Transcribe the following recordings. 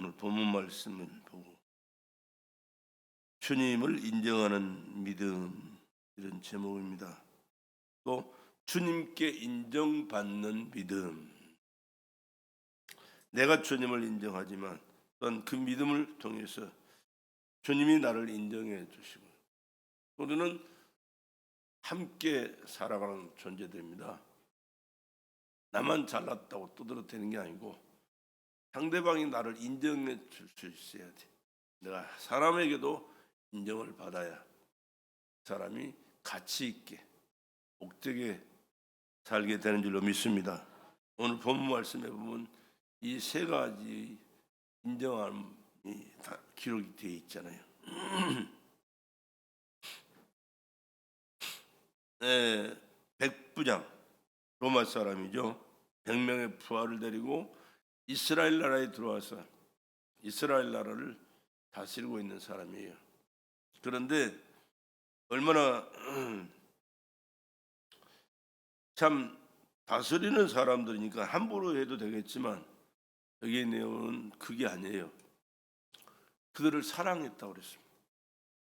오늘 본문 말씀을 보고 주님을 인정하는 믿음, 이런 제목입니다. 또 주님께 인정받는 믿음. 내가 주님을 인정하지만 또한 그 믿음을 통해서 주님이 나를 인정해 주시고 우리는 함께 살아가는 존재들입니다. 나만 잘났다고 떠들어대는 게 아니고 상대방이 나를 인정해 줄 수 있어야 돼. 내가 사람에게도 인정을 받아야 사람이 가치 있게 복되게 살게 되는 줄로 믿습니다. 오늘 본문 말씀에 보면 이 세 가지 인정함이 다 기록이 되어 있잖아요. 네, 백부장 로마 사람이죠. 100명의 부하를 데리고 이스라엘 나라에 들어와서 이스라엘 나라를 다스리고 있는 사람이에요. 그런데 얼마나 참 다스리는 사람들이니까 함부로 해도 되겠지만 여기의 내용은 그게 아니에요. 그들을 사랑했다고 그랬습니다.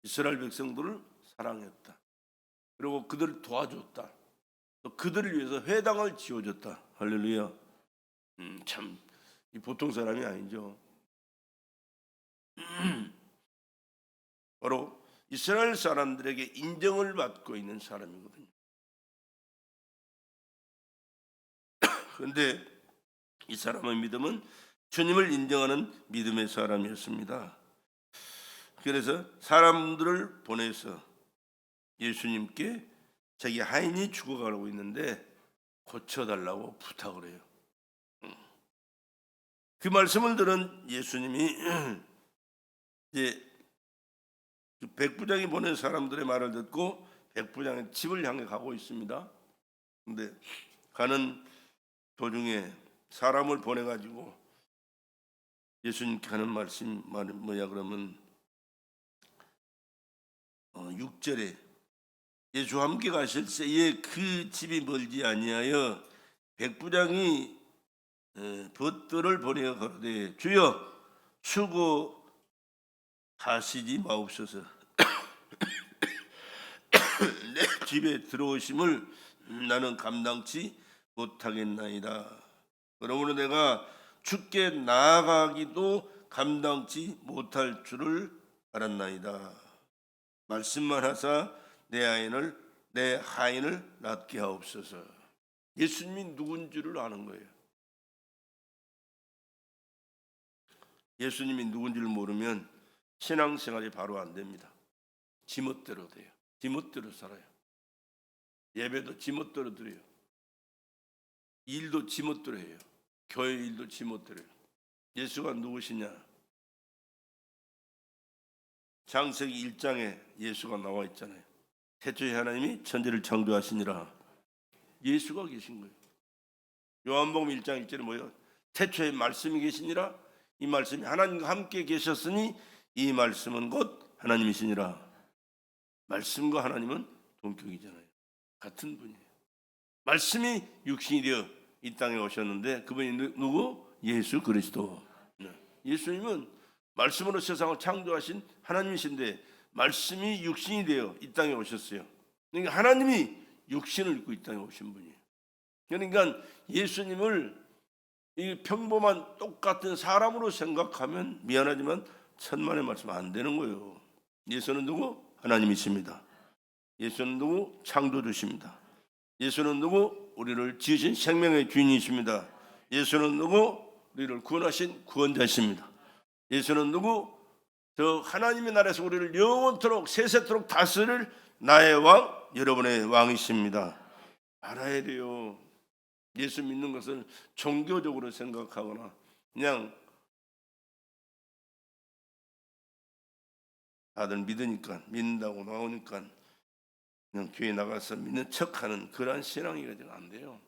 이스라엘 백성들을 사랑했다. 그리고 그들을 도와줬다. 또 그들을 위해서 회당을 지어줬다. 할렐루야. 참 보통 사람이 아니죠. 바로 이스라엘 사람들에게 인정을 받고 있는 사람이거든요. 그런데 이 사람의 믿음은 주님을 인정하는 믿음의 사람이었습니다. 그래서 사람들을 보내서 예수님께 자기 하인이 죽어가고 있는데 고쳐달라고 부탁을 해요. 그 말씀을 들은 예수님이 이제 백부장이 보낸 사람들의 말을 듣고 백부장의 집을 향해 가고 있습니다. 근데 가는 도중에 사람을 보내가지고 예수님께 하는 말씀이 뭐냐 그러면 6절에 예수와 함께 가실 때에 그 집이 멀지 아니하여 백부장이 벗들을 보내어 가로되 주여 수고하시지 마옵소서. 내 집에 들어오심을 나는 감당치 못하겠나이다. 그러므로 내가 주께 나아가기도 감당치 못할 줄을 알았나이다. 말씀만 하사 내 하인을 낫게 하옵소서. 예수님이 누군지를 아는 거예요. 예수님이 누군지를 모르면 신앙생활이 바로 안 됩니다. 지멋대로 돼요. 지멋대로 살아요. 예배도 지멋대로 드려요. 일도 지멋대로 해요. 교회 일도 지멋대로 해요. 예수가 누구시냐? 창세기 1장에 예수가 나와 있잖아요. 태초에 하나님이 천지를 창조하시니라. 예수가 계신 거예요. 요한복음 1장 1절에 뭐예요? 태초에 말씀이 계시니라. 이 말씀이 하나님과 함께 계셨으니 이 말씀은 곧 하나님이시니라. 말씀과 하나님은 동격이잖아요. 같은 분이에요. 말씀이 육신이 되어 이 땅에 오셨는데 그분이 누구? 예수 그리스도. 예수님은 말씀으로 세상을 창조하신 하나님이신데 말씀이 육신이 되어 이 땅에 오셨어요. 그러니까 하나님이 육신을 입고 이 땅에 오신 분이에요. 그러니까 예수님을 이 평범한 똑같은 사람으로 생각하면 미안하지만 천만의 말씀 안 되는 거예요. 예수는 누구? 하나님이십니다. 예수는 누구? 창조주십니다. 예수는 누구? 우리를 지으신 생명의 주인이십니다. 예수는 누구? 우리를 구원하신 구원자십니다. 예수는 누구? 저 하나님의 나라에서 우리를 영원토록 세세토록 다스릴 나의 왕, 여러분의 왕이십니다. 알아야 돼요. 예수 믿는 것을 종교적으로 생각하거나 그냥 다들 믿으니까 믿는다고 나오니까 그냥 교회 나가서 믿는 척하는 그러한 신앙이 안 돼요.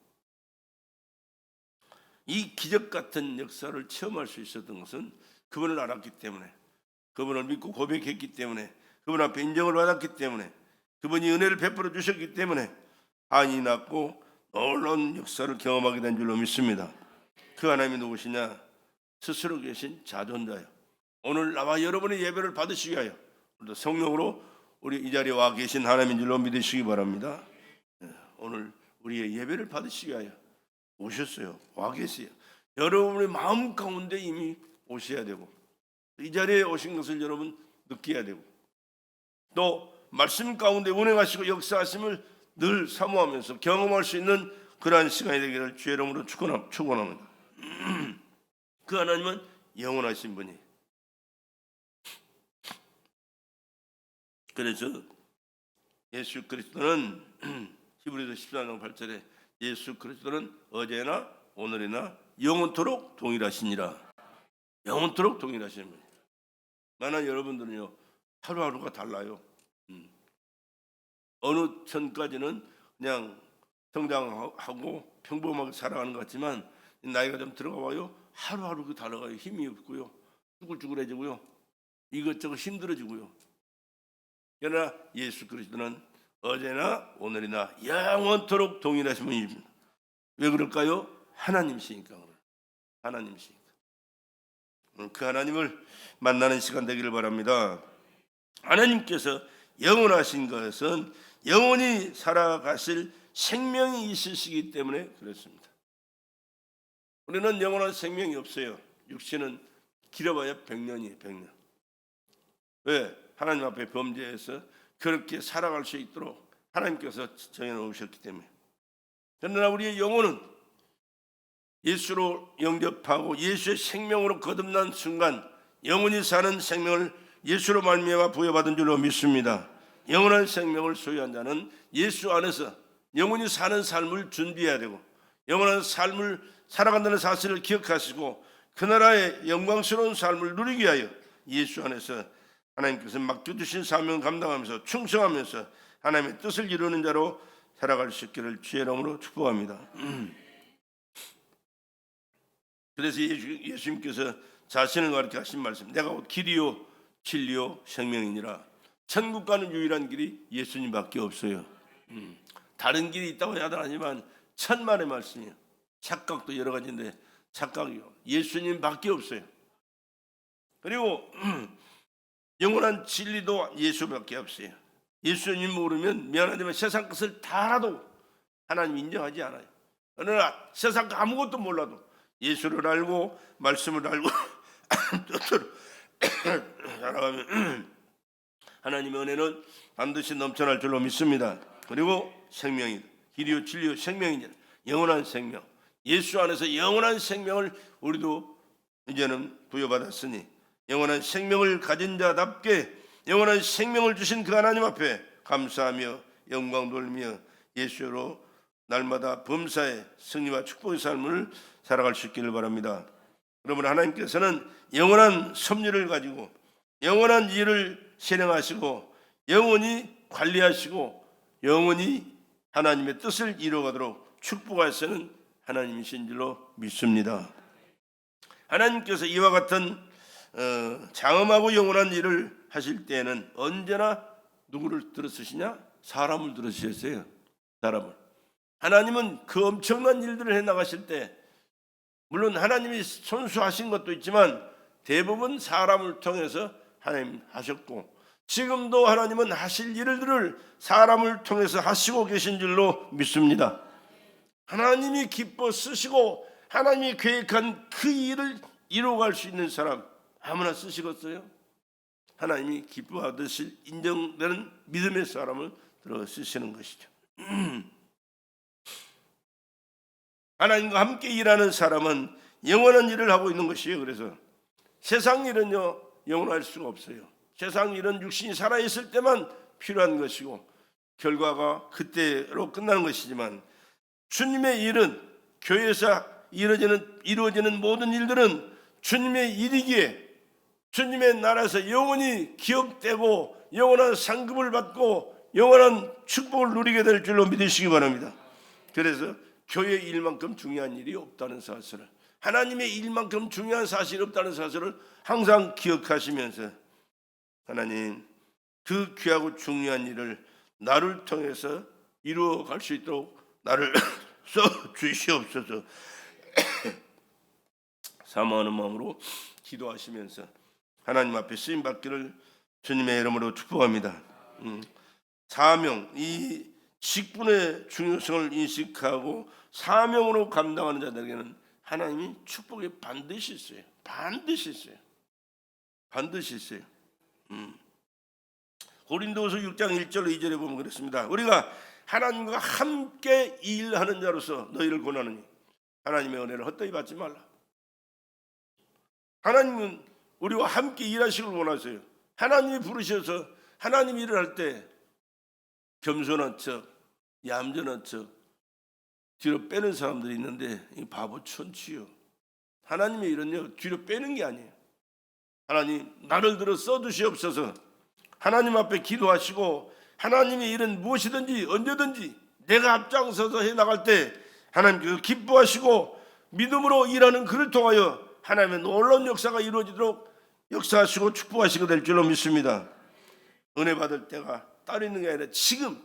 이 기적 같은 역사를 체험할 수 있었던 것은 그분을 알았기 때문에, 그분을 믿고 고백했기 때문에, 그분 앞에 인정을 받았기 때문에, 그분이 은혜를 베풀어 주셨기 때문에 한이 났고 놀라운 역사를 경험하게 된 줄로 믿습니다. 그 하나님이 누구시냐? 스스로 계신 자존자요. 오늘 나와 여러분의 예배를 받으시기 위하여 오늘도 성령으로 우리 이 자리에 와 계신 하나님인 줄로 믿으시기 바랍니다. 오늘 우리의 예배를 받으시기 위하여 오셨어요. 와 계세요. 여러분의 마음 가운데 이미 오셔야 되고 이 자리에 오신 것을 여러분 느껴야 되고 또 말씀 가운데 운행하시고 역사하심을 늘 사모하면서 경험할 수 있는 그러한 시간이 되기를 주의 이름으로 축원합니다. 그 하나님은 영원하신 분이. 그래서 예수 그리스도는 히브리서 14장 8절에 예수 그리스도는 어제나 오늘이나 영원토록 동일하시니라. 영원토록 동일하신 분이. 만약 여러분들은요 하루하루가 달라요. 어느 전까지는 그냥 성장하고 평범하게 살아가는 것 같지만 나이가 좀 들어가 봐요. 하루하루 그 달라가요. 힘이 없고요. 쭈글쭈글해지고요. 이것저것 힘들어지고요. 그러나 예수 그리스도는 어제나 오늘이나 영원토록 동일하신 분입니다. 왜 그럴까요? 하나님이시니까. 하나님이시니까. 그 하나님을 만나는 시간 되기를 바랍니다. 하나님께서 영원하신 것은 영원히 살아가실 생명이 있으시기 때문에 그렇습니다. 우리는 영원한 생명이 없어요. 육신은 길어봐야 100년이에요. 100년. 왜? 하나님 앞에 범죄해서 그렇게 살아갈 수 있도록 하나님께서 정해놓으셨기 때문에. 그러나 우리의 영혼은 예수로 영접하고 예수의 생명으로 거듭난 순간 영원히 사는 생명을 예수로 말미암아 부여받은 줄로 믿습니다. 영원한 생명을 소유한 자는 예수 안에서 영원히 사는 삶을 준비해야 되고 영원한 삶을 살아간다는 사실을 기억하시고 그 나라의 영광스러운 삶을 누리기 위하여 예수 안에서 하나님께서 맡겨주신 사명을 감당하면서 충성하면서 하나님의 뜻을 이루는 자로 살아갈 수 있기를 주의 이름으로 축복합니다. 그래서 예수님께서 자신을 가르치신 말씀, 내가 곧 길이요 진리요 생명이니라. 천국 가는 유일한 길이 예수님밖에 없어요. 다른 길이 있다고 하더라지만 천만의 말씀이에요. 착각도 여러 가지인데 착각이요. 예수님밖에 없어요. 그리고 영원한 진리도 예수밖에 없어요. 예수님 모르면 미안하지만 세상 것을 다 알아도 하나님 인정하지 않아요. 그러나 세상 거 아무것도 몰라도 예수를 알고 말씀을 알고 뜻을 살아가면 하나님의 은혜는 반드시 넘쳐날 줄로 믿습니다. 그리고 생명이 길이요 진리요 생명이냐 영원한 생명 예수 안에서 영원한 생명을 우리도 이제는 부여받았으니 영원한 생명을 가진 자답게 영원한 생명을 주신 그 하나님 앞에 감사하며 영광 돌리며 예수로 날마다 범사의 승리와 축복의 삶을 살아갈 수 있기를 바랍니다. 여러분 하나님께서는 영원한 섭리를 가지고 영원한 일을 실행하시고 영원히 관리하시고 영원히 하나님의 뜻을 이루어가도록 축복하시는 하나님이신 줄로 믿습니다. 하나님께서 이와 같은 장엄하고 영원한 일을 하실 때에는 언제나 누구를 들어쓰시냐? 사람을 들어쓰셨어요. 사람을. 하나님은 그 엄청난 일들을 해나가실 때 물론 하나님이 손수하신 것도 있지만 대부분 사람을 통해서 하나님 하셨고 지금도 하나님은 하실 일들을 사람을 통해서 하시고 계신 줄로 믿습니다. 하나님이 기뻐 쓰시고 하나님이 계획한 그 일을 이루어갈 수 있는 사람 아무나 쓰시겠어요? 하나님이 기뻐하듯이 인정되는 믿음의 사람을 들어 쓰시는 것이죠. 하나님과 함께 일하는 사람은 영원한 일을 하고 있는 것이에요. 그래서 세상 일은요 영원할 수가 없어요. 세상 일은 육신이 살아있을 때만 필요한 것이고 결과가 그때로 끝나는 것이지만 주님의 일은 교회에서 이루어지는 모든 일들은 주님의 일이기에 주님의 나라에서 영원히 기억되고 영원한 상급을 받고 영원한 축복을 누리게 될 줄로 믿으시기 바랍니다. 그래서 교회 일만큼 중요한 일이 없다는 사실을 하나님의 일만큼 중요한 사실이 없다는 사실을 항상 기억하시면서 하나님 그 귀하고 중요한 일을 나를 통해서 이루어갈 수 있도록 나를 써주시옵소서. 사모하는 마음으로 기도하시면서 하나님 앞에 쓰임 받기를 주님의 이름으로 축복합니다. 사명, 이 직분의 중요성을 인식하고 사명으로 감당하는 자들에게는 하나님이 축복이 반드시 있어요. 반드시 있어요. 반드시 있어요. 고린도후서 6장 1절 2절에 보면 그렇습니다. 우리가 하나님과 함께 일하는 자로서 너희를 권하느니 하나님의 은혜를 헛되이 받지 말라. 하나님은 우리와 함께 일하시길 원하세요. 하나님이 부르셔서 하나님 일을 할 때 겸손한 척, 얌전한 척 뒤로 빼는 사람들이 있는데 이 바보 천치요. 하나님의 일은요 뒤로 빼는 게 아니에요. 하나님 나를 들어 써주시옵소서. 하나님 앞에 기도하시고 하나님의 일은 무엇이든지 언제든지 내가 앞장서서 해나갈 때 하나님께서 기뻐하시고 믿음으로 일하는 그를 통하여 하나님의 놀라운 역사가 이루어지도록 역사하시고 축복하시게 될 줄로 믿습니다. 은혜 받을 때가 따로 있는 게 아니라 지금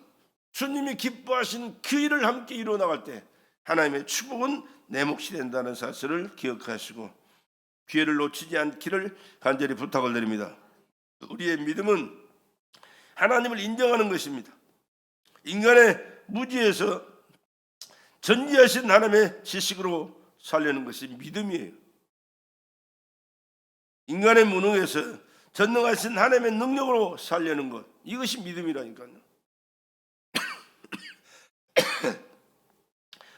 주님이 기뻐하신 그 일을 함께 이루어 나갈 때 하나님의 축복은 내 몫이 된다는 사실을 기억하시고 기회를 놓치지 않기를 간절히 부탁을 드립니다. 우리의 믿음은 하나님을 인정하는 것입니다. 인간의 무지에서 전지하신 하나님의 지식으로 살려는 것이 믿음이에요. 인간의 무능에서 전능하신 하나님의 능력으로 살려는 것, 이것이 믿음이라니까요.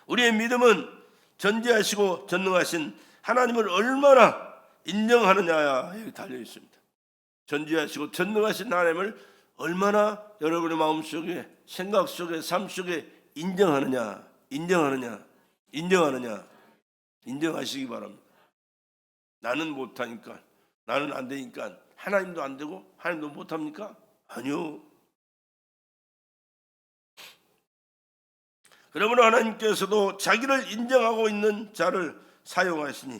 우리의 믿음은 전지하시고 전능하신 하나님을 얼마나 인정하느냐에 달려 있습니다. 전지하시고 전능하신 하나님을 얼마나 여러분의 마음속에, 생각 속에, 삶 속에 인정하느냐 인정하시기 바랍니다. 나는 못하니까, 나는 안 되니까 하나님도 안 되고 하나님도 못합니까? 아니요. 그러므로 하나님께서도 자기를 인정하고 있는 자를 사용하시니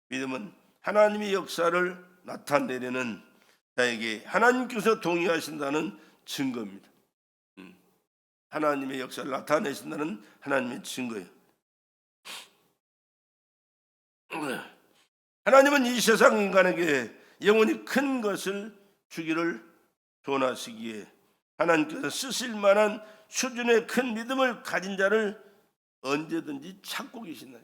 믿음은 하나님의 역사를 나타내려는 자에게 하나님께서 동의하신다는 증거입니다. 하나님의 역사를 나타내신다는 하나님의 증거예요. 하나님은 이 세상 인간에게 영원히 큰 것을 주기를 원하시기에 하나님께서 쓰실 만한 수준의 큰 믿음을 가진 자를 언제든지 찾고 계신다.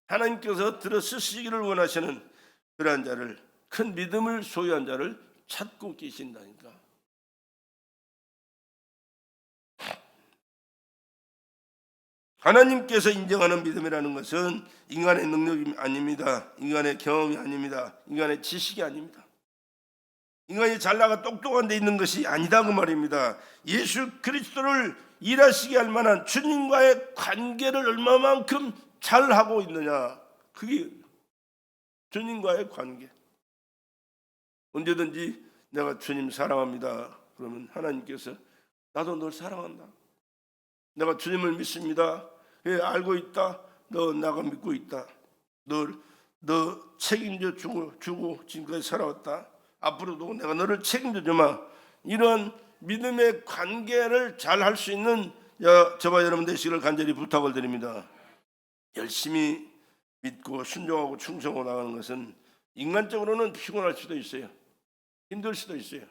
하나님께서 들어 쓰시기를 원하시는 그러한 자를, 큰 믿음을 소유한 자를 찾고 계신다니까. 하나님께서 인정하는 믿음이라는 것은 인간의 능력이 아닙니다. 인간의 경험이 아닙니다. 인간의 지식이 아닙니다. 인간이 잘나가 똑똑한 데 있는 것이 아니다 그 말입니다. 예수 그리스도를 일하시게 할 만한 주님과의 관계를 얼마만큼 잘하고 있느냐, 그게 주님과의 관계. 언제든지 내가 주님 사랑합니다 그러면 하나님께서 나도 널 사랑한다, 내가 주님을 믿습니다, 예, 알고 있다, 너 나가 믿고 있다, 너 책임져 주고 지금까지 살아왔다, 앞으로도 내가 너를 책임져 주마. 이런 믿음의 관계를 잘 할 수 있는 저와 여러분 되시기를 간절히 부탁을 드립니다. 열심히 믿고 순종하고 충성하고 나가는 것은 인간적으로는 피곤할 수도 있어요. 힘들 수도 있어요.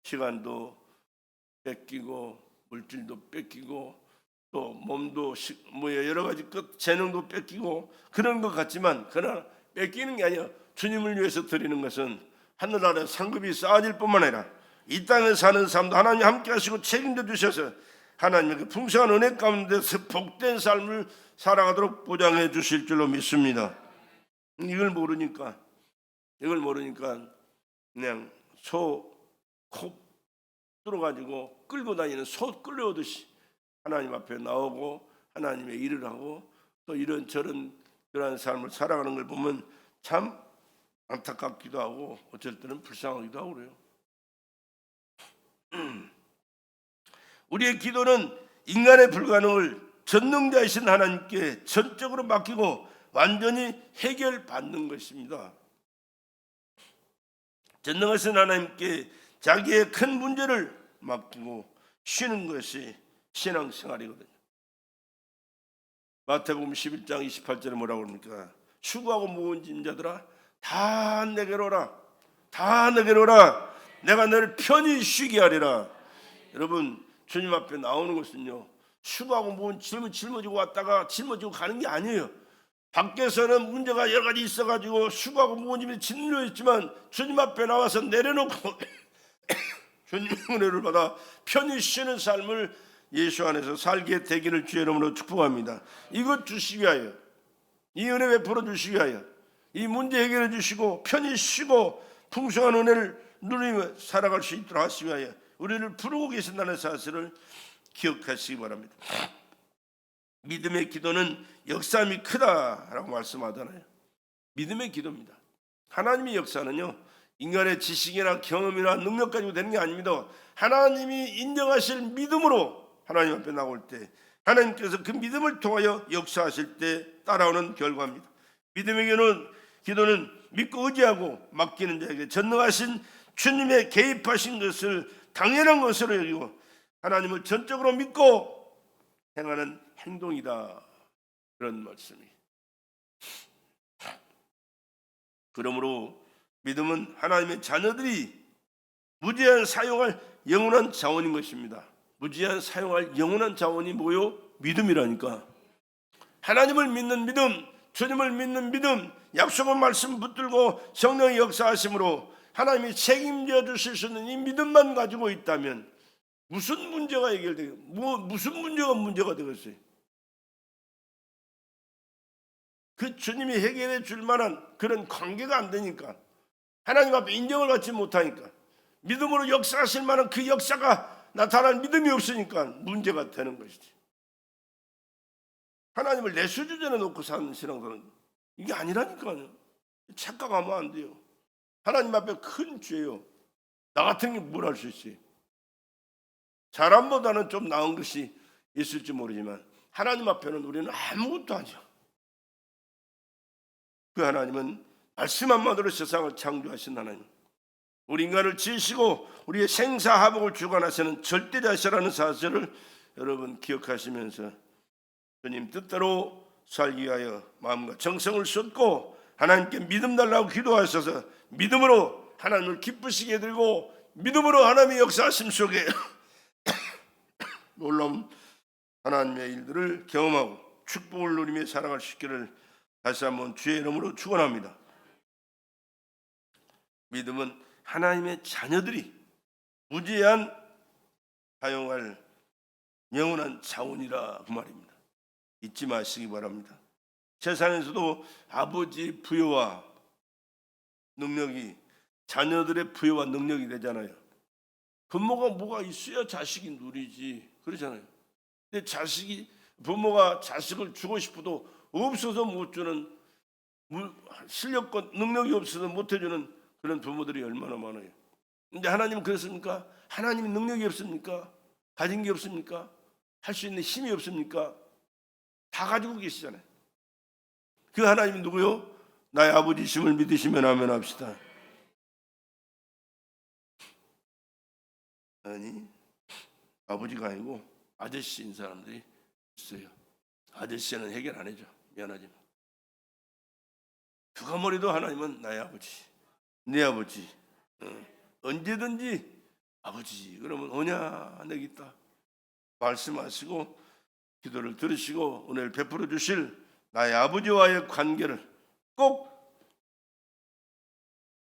시간도 뺏기고 물질도 뺏기고 또 몸도 여러 가지 재능도 뺏기고 그런 것 같지만, 그러나 뺏기는 게 아니라 주님을 위해서 드리는 것은 하늘나라에 상급이 쌓아질 뿐만 아니라 이 땅에 사는 삶도 하나님 함께 하시고 책임져 주셔서 하나님의 그 풍성한 은혜 가운데서 복된 삶을 살아가도록 보장해 주실 줄로 믿습니다. 이걸 모르니까 그냥 소 코 뚫어가지고 끌고 다니는 소 끌려오듯이 하나님 앞에 나오고 하나님의 일을 하고 또 이런저런 그러한 삶을 살아가는 걸 보면 참 안타깝기도 하고 어쩔 때는 불쌍하기도 하고 그래요. 우리의 기도는 인간의 불가능을 전능자이신 하나님께 전적으로 맡기고 완전히 해결받는 것입니다. 전능하신 하나님께 자기의 큰 문제를 맡기고 쉬는 것이 신앙생활이거든요. 마태복음 11장 28절에 뭐라고 합니까? 수고하고 무거운 짐 자들아 다 내게로 오라. 다 내게로 오라. 내가 너를 편히 쉬게 하리라. 여러분, 주님 앞에 나오는 것은요, 수고하고 무거운 짐을 짊어지고 왔다가 짊어지고 가는 게 아니에요. 밖에서는 문제가 여러 가지 있어가지고 수고하고 무거운 짐이 짓눌려 있지만 주님 앞에 나와서 내려놓고 주님의 은혜를 받아 편히 쉬는 삶을 예수 안에서 살게 되기를 주의 이름으로 축복합니다. 이것 주시기 위하여, 이 은혜 베풀어 주시기 위하여, 이 문제 해결해 주시고 편히 쉬고 풍성한 은혜를 누리며 살아갈 수 있도록 하시기 위하여 우리를 부르고 계신다는 사실을 기억하시기 바랍니다. 믿음의 기도는 역사함이 크다라고 말씀하잖아요. 믿음의 기도입니다. 하나님의 역사는요, 인간의 지식이나 경험이나 능력 가지고 되는 게 아닙니다. 하나님이 인정하실 믿음으로 하나님 앞에 나올 때 하나님께서 그 믿음을 통하여 역사하실 때 따라오는 결과입니다. 믿음의 기도는 믿고 의지하고 맡기는 자에게 전능하신 주님의 개입하신 것을 당연한 것으로 여기고 하나님을 전적으로 믿고 행하는 행동이다, 그런 말씀이. 그러므로 믿음은 하나님의 자녀들이 무제한 사용할 영원한 자원인 것입니다. 무제한 사용할 영원한 자원이 뭐요? 믿음이라니까. 하나님을 믿는 믿음, 주님을 믿는 믿음, 약속의 말씀 붙들고 성령의 역사하심으로 하나님이 책임져 주실 수 있는 이 믿음만 가지고 있다면 무슨 문제가 해결되겠어요? 무슨 문제가 되겠어요? 그 주님이 해결해 줄 만한 그런 관계가 안 되니까, 하나님 앞에 인정을 받지 못하니까, 믿음으로 역사하실 만한 그 역사가 나타난 믿음이 없으니까 문제가 되는 것이지. 하나님을 내 수준에 놓고 사는 신앙들은 이게 아니라니까요. 착각하면 안 돼요. 하나님 앞에 큰 죄요. 나 같은 게 뭘 할 수 있어요? 사람보다는 좀 나은 것이 있을지 모르지만 하나님 앞에는 우리는 아무것도 아니야. 그 하나님은 말씀 한마디로 세상을 창조하신 하나님, 우리 인간을 지으시고 우리의 생사화복을 주관하시는 절대자시라는 사실을 여러분 기억하시면서 주님 뜻대로 살기 위하여 마음과 정성을 쏟고 하나님께 믿음 달라고 기도하셔서 믿음으로 하나님을 기쁘시게 들고 믿음으로 하나님의 역사하심 속에 놀라운 하나님의 일들을 경험하고 축복을 누리며 살아갈 수 있기를 다시 한번 주의 이름으로 축원합니다. 믿음은 하나님의 자녀들이 무제한 사용할 영원한 자원이라 그 말입니다. 잊지 마시기 바랍니다. 세상에서도 아버지의 부여와 능력이 자녀들의 부여와 능력이 되잖아요. 부모가 뭐가 있어야 자식이 누리지, 그러잖아요. 근데 부모가 자식을 주고 싶어도 없어서 못 주는, 실력과 능력이 없어서 못 해주는 그런 부모들이 얼마나 많아요. 근데 하나님은 그렇습니까? 하나님이 능력이 없습니까? 가진 게 없습니까? 할 수 있는 힘이 없습니까? 다 가지고 계시잖아요. 그 하나님이 누구요? 나의 아버지심을 믿으시면 아멘 합시다. 아니, 아버지가 아니고 아저씨인 사람들이 있어요. 아저씨는 해결 안 해줘. 미안하지만 누가 뭐래도 하나님은 나의 아버지, 내 아버지. 언제든지 아버지 그러면 오냐 내게 있다 말씀하시고 기도를 들으시고 은혜를 베풀어 주실 나의 아버지와의 관계를 꼭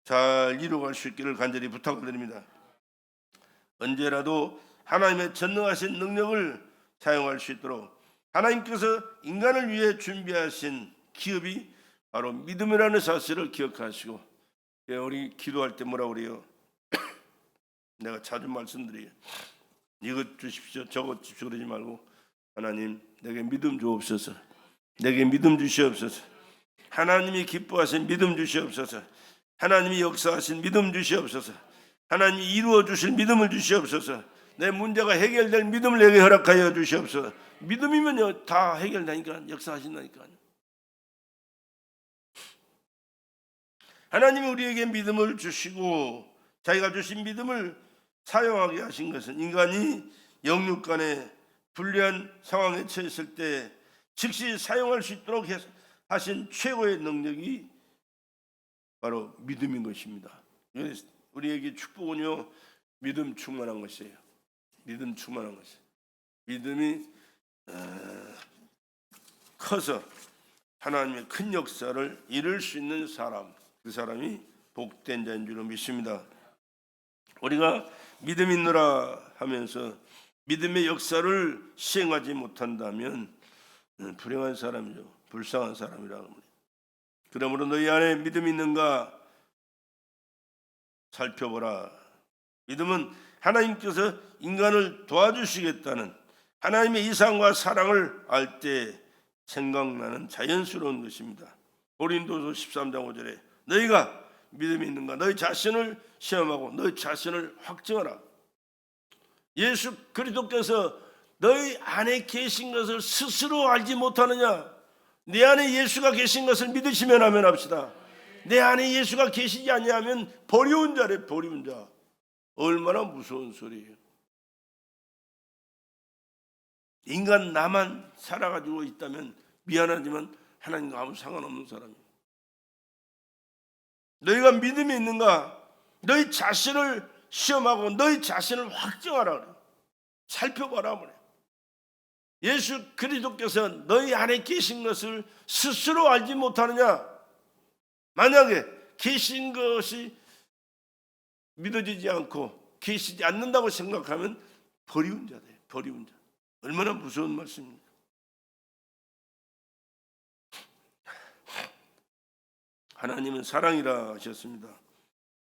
잘 이루어갈 수 있기를 간절히 부탁을 드립니다. 언제라도 하나님의 전능하신 능력을 사용할 수 있도록 하나님께서 인간을 위해 준비하신 기업이 바로 믿음이라는 사실을 기억하시고, 우리 기도할 때 뭐라고 그래요? 내가 자주 말씀드려요. 이것 주십시오 저것 주십시오 그러지 말고 하나님 내게 믿음 주옵소서, 내게 믿음 주시옵소서, 하나님이 기뻐하신 믿음 주시옵소서, 하나님이 역사하신 믿음 주시옵소서, 하나님이 이루어 주실 믿음을 주시옵소서, 내 문제가 해결될 믿음을 내게 허락하여 주시옵소서. 믿음이면요 다 해결되니까, 역사하신다니까요. 하나님이 우리에게 믿음을 주시고 자기가 주신 믿음을 사용하게 하신 것은 인간이 영육 간에 불리한 상황에 처했을 때 즉시 사용할 수 있도록 하신 최고의 능력이 바로 믿음인 것입니다. 우리에게 축복은요, 믿음 충만한 것이에요. 믿음 충만한 것이에요. 믿음이 커서 하나님의 큰 역사를 이룰 수 있는 사람, 그 사람이 복된 자인 줄로 믿습니다. 우리가 믿음 있느라 하면서 믿음의 역사를 시행하지 못한다면 불행한 사람이죠. 불쌍한 사람이라고 합니다. 그러므로 너희 안에 믿음이 있는가 살펴보라. 믿음은 하나님께서 인간을 도와주시겠다는 하나님의 이상과 사랑을 알 때 생각나는 자연스러운 것입니다. 고린도서 13장 5절에 너희가 믿음이 있는가 너희 자신을 시험하고 너희 자신을 확증하라. 예수 그리스도께서 너희 안에 계신 것을 스스로 알지 못하느냐? 내 안에 예수가 계신 것을 믿으시면 하면 합시다. 내 안에 예수가 계시지 않냐면 버리운 자래. 버리운 자. 얼마나 무서운 소리예요. 인간 나만 살아가지고 있다면 미안하지만 하나님과 아무 상관없는 사람이에요. 너희가 믿음이 있는가? 너희 자신을 시험하고 너희 자신을 확증하라 그래요. 살펴봐라 그래요. 예수 그리스도께서 너희 안에 계신 것을 스스로 알지 못하느냐? 만약에 계신 것이 믿어지지 않고 계시지 않는다고 생각하면 버리운 자다. 버리운 자. 얼마나 무서운 말씀입니까? 하나님은 사랑이라 하셨습니다.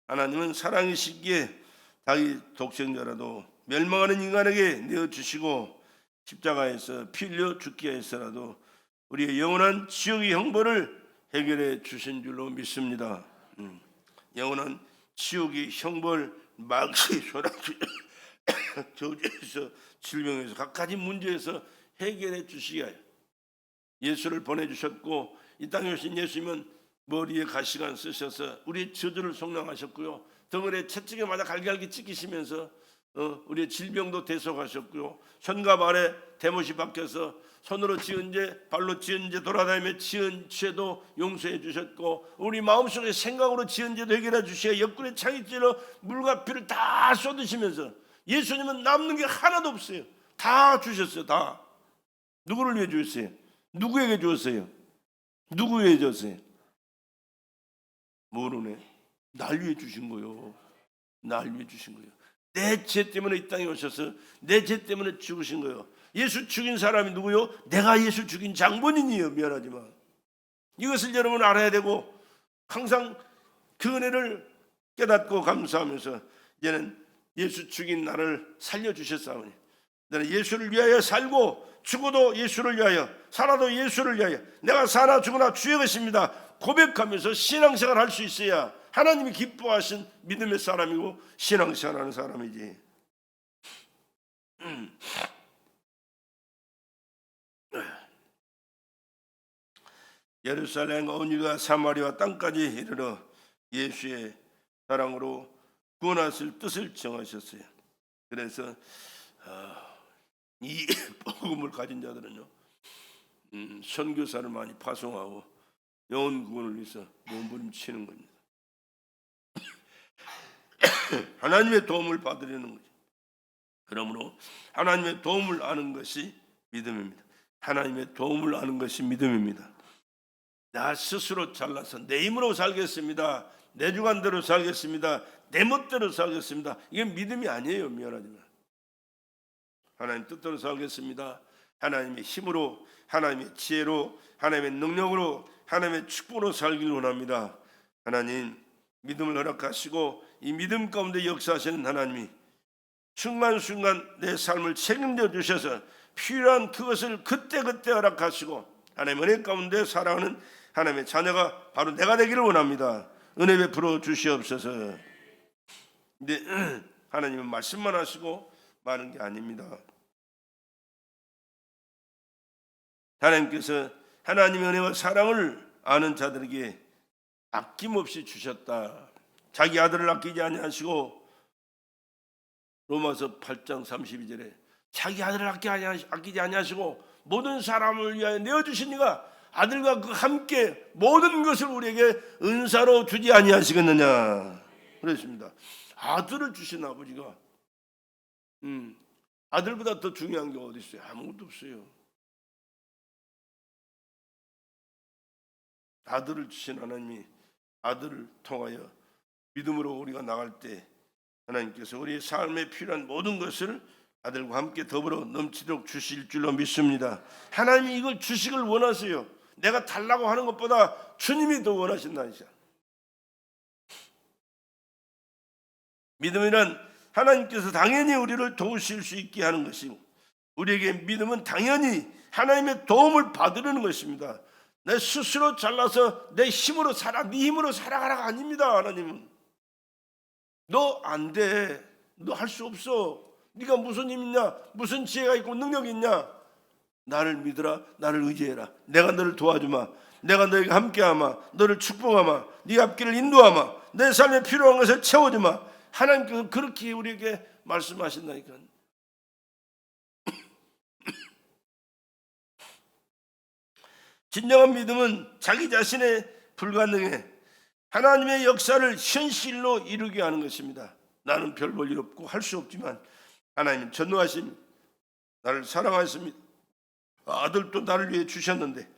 하나님은 사랑이시기에 자기 독생자라도 멸망하는 인간에게 내어주시고 십자가에서 피 흘려 죽게 해서라도 우리의 영원한 지옥의 형벌을 해결해 주신 줄로 믿습니다. 영원한 지옥의 형벌, 망치, 소란치, 저주에서 질병에서 각가지 문제에서 해결해 주시기 위하여 예수를 보내주셨고 이 땅에 오신 예수님은 머리에 가시관 쓰셔서 우리의 저주를 속량하셨고요. 덩어리에 채찍에 맞아 갈기갈기 찢기시면서 우리의 질병도 대속하셨고요. 손과 발에 대못이 박혀서 손으로 지은 죄, 발로 지은 죄, 돌아다니며 지은 죄도 용서해 주셨고 우리 마음속에 생각으로 지은 죄도 해결해 주시고 옆구리에 창이 찔러 물과 피를 다 쏟으시면서 예수님은 남는 게 하나도 없어요. 다 주셨어요. 다. 누구를 위해 주셨어요? 누구에게 주었어요? 누구 위해 줬어요? 모르네. 날 위해 주신 거요. 날 위해 주신 거예요. 내 죄 때문에 이 땅에 오셔서 내 죄 때문에 죽으신 거예요. 예수 죽인 사람이 누구요? 내가 예수 죽인 장본인이에요. 미안하지만 이것을 여러분 알아야 되고 항상 그 은혜를 깨닫고 감사하면서 이제는 예수 죽인 나를 살려주셨사오니 나는 예수를 위하여 살고 죽어도 예수를 위하여 살아도 예수를 위하여 내가 사나 죽으나 주의 것입니다 고백하면서 신앙생활 할 수 있어야 하나님이 기뻐하신 믿음의 사람이고 신앙생활하는 사람이지. 예루살렘 온 이가 사마리아 땅까지 이르러 예수의 사랑으로 구원하실 뜻을 정하셨어요. 그래서 이 복음을 가진 자들은요 선교사를 많이 파송하고 영혼 구원을 위해서 몸부림치는 겁니다. 하나님의 도움을 받으려는 거죠. 그러므로 하나님의 도움을 아는 것이 믿음입니다. 하나님의 도움을 아는 것이 믿음입니다. 나 스스로 잘나서 내 힘으로 살겠습니다. 내 주관대로 살겠습니다. 내 멋대로 살겠습니다. 이게 믿음이 아니에요. 미안하지만 하나님 뜻대로 살겠습니다. 하나님의 힘으로, 하나님의 지혜로, 하나님의 능력으로, 하나님의 축복으로 살기를 원합니다. 하나님 믿음을 허락하시고 이 믿음 가운데 역사하시는 하나님이 순간순간 내 삶을 책임져 주셔서 필요한 그것을 그때그때 허락하시고 하나님 은혜 가운데 살아가는 하나님의 자녀가 바로 내가 되기를 원합니다. 은혜 베풀어 주시옵소서. 근데 하나님은 말씀만 하시고 많은 게 아닙니다. 하나님께서 하나님의 은혜와 사랑을 아는 자들에게 아낌없이 주셨다. 자기 아들을 아끼지 아니하시고 로마서 8장 32절에 자기 아들을 아끼지 아니하시고 모든 사람을 위하여 내어주신 이가 아들과 그 함께 모든 것을 우리에게 은사로 주지 아니하시겠느냐 그랬습니다. 아들을 주신 아버지가 아들보다 더 중요한 게 어디 있어요? 아무것도 없어요. 아들을 주신 하나님이 아들을 통하여 믿음으로 우리가 나갈 때 하나님께서 우리의 삶에 필요한 모든 것을 아들과 함께 더불어 넘치도록 주실 줄로 믿습니다. 하나님이 이걸 주시길 원하세요. 내가 달라고 하는 것보다 주님이 더 원하신다니까. 믿음이란 하나님께서 당연히 우리를 도우실 수 있게 하는 것이고, 우리에게 믿음은 당연히 하나님의 도움을 받으려는 것입니다. 내 스스로 잘나서 내 힘으로 살아, 네 힘으로 살아가라가 아닙니다. 하나님은 너 안 돼, 너 할 수 없어, 네가 무슨 힘 있냐, 무슨 지혜가 있고 능력이 있냐, 나를 믿으라, 나를 의지해라, 내가 너를 도와주마, 내가 너에게 함께하마, 너를 축복하마, 네 앞길을 인도하마, 내 삶에 필요한 것을 채워주마. 하나님께서 그렇게 우리에게 말씀하신다니까. 진정한 믿음은 자기 자신의 불가능에 하나님의 역사를 현실로 이루게 하는 것입니다. 나는 별 볼 일 없고 할 수 없지만 하나님은 전능하신 나를 사랑하십니다. 아들도 나를 위해 주셨는데